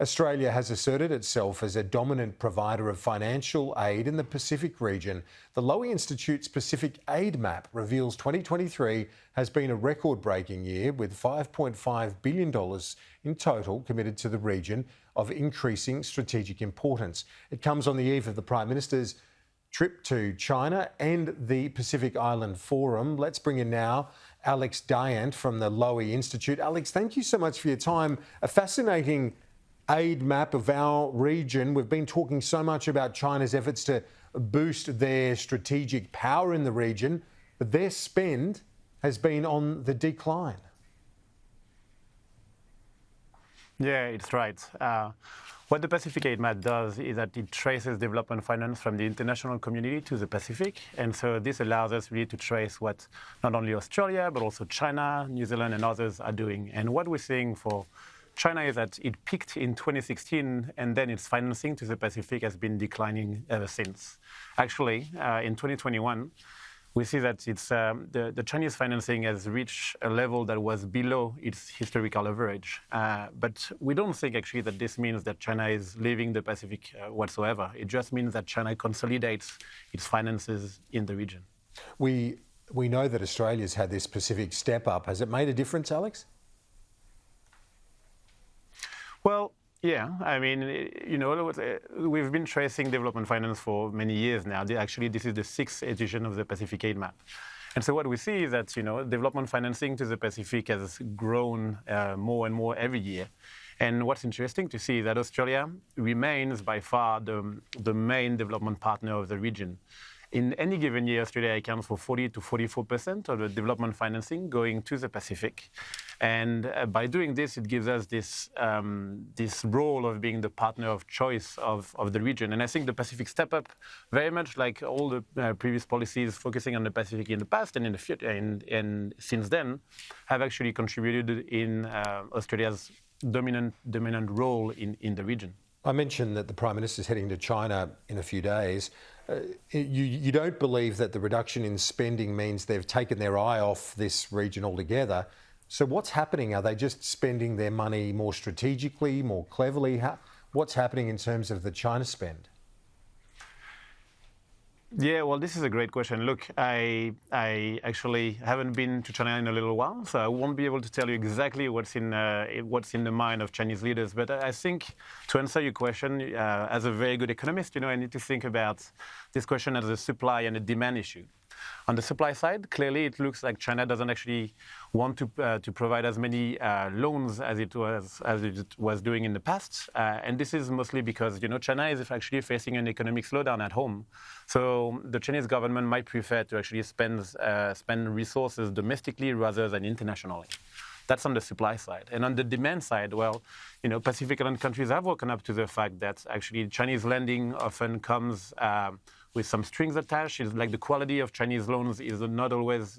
Australia has asserted itself as a dominant provider of financial aid in the Pacific region. The Lowy Institute's Pacific Aid Map reveals 2023 has been a record-breaking year with $5.5 billion in total committed to the region of increasing strategic importance. It comes on the eve of the Prime Minister's trip to China and the Pacific Island Forum. Let's bring in now Alex Dayant from the Lowy Institute. Alex, thank you so much for your time. A fascinating aid map of our region. We've been talking so much about China's efforts to boost their strategic power in the region, but their spend has been on the decline. Yeah, it's right. What the Pacific Aid Map does is that it traces development finance from the international community to the Pacific. And so this allows us really to trace what not only Australia, but also China, New Zealand, and others are doing. And what we're seeing for China is that it peaked in 2016, and then its financing to the Pacific has been declining ever since. Actually, in 2021, we see that it's, the Chinese financing has reached a level that was below its historical average. But we don't think actually that this means that China is leaving the Pacific whatsoever. It just means that China consolidates its finances in the region. We know that Australia's had this Pacific step up. Has it made a difference, Alex? Well, yeah. I mean, you know, we've been tracing development finance for many years now. Actually, this is the 6th edition of the Pacific Aid Map. And so what we see is that, you know, development financing to the Pacific has grown more and more every year. And what's interesting to see is that Australia remains by far the main development partner of the region. In any given year, Australia accounts for 40 to 44% of the development financing going to the Pacific. And by doing this, it gives us this role of being the partner of choice of the region. And I think the Pacific Step Up, very much like all the previous policies focusing on the Pacific in the past and in the future, and since then, have actually contributed in Australia's dominant role in the region. I mentioned that the Prime Minister is heading to China in a few days. You don't believe that the reduction in spending means they've taken their eye off this region altogether. So what's happening? Are they just spending their money more strategically, more cleverly? What's happening in terms of the China spend? Yeah, well, this is a great question. Look, I actually haven't been to China in a little while, so I won't be able to tell you exactly what's in the mind of Chinese leaders. But I think to answer your question, as a very good economist, you know, I need to think about this question as a supply and a demand issue. On the supply side, clearly it looks like China doesn't actually want to provide as many loans as it was doing in the past, and this is mostly because, you know, China is actually facing an economic slowdown at home. So the Chinese government might prefer to actually spend resources domestically rather than internationally. That's on the supply side. And on the demand side, well, you know, Pacific Island countries have woken up to the fact that actually Chinese lending often comes with some strings attached. It's like the quality of Chinese loans is not always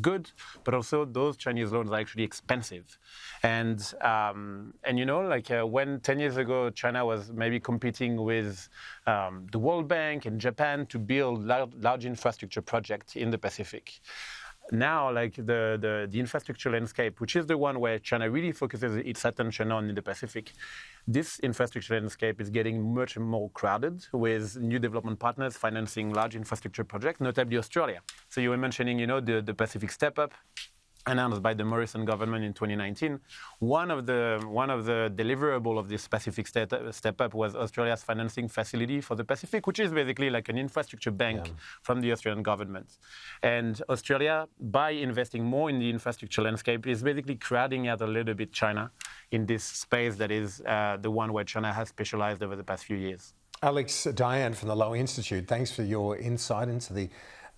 good, but also those Chinese loans are actually expensive. And you know, like when 10 years ago, China was maybe competing with the World Bank and Japan to build large infrastructure projects in the Pacific. Now, like the infrastructure landscape, which is the one where China really focuses its attention on in the Pacific, this infrastructure landscape is getting much more crowded with new development partners financing large infrastructure projects, notably Australia. So you were mentioning, you know, the Pacific Step Up announced by the Morrison government in 2019. One of the deliverables of this Pacific Step Up was Australia's financing facility for the Pacific, which is basically like an infrastructure bank from the Australian government. And Australia, by investing more in the infrastructure landscape, is basically crowding out a little bit China in this space that is the one where China has specialized over the past few years. Alex Dayant from the Lowy Institute, thanks for your insight into the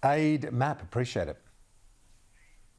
aid map. Appreciate it.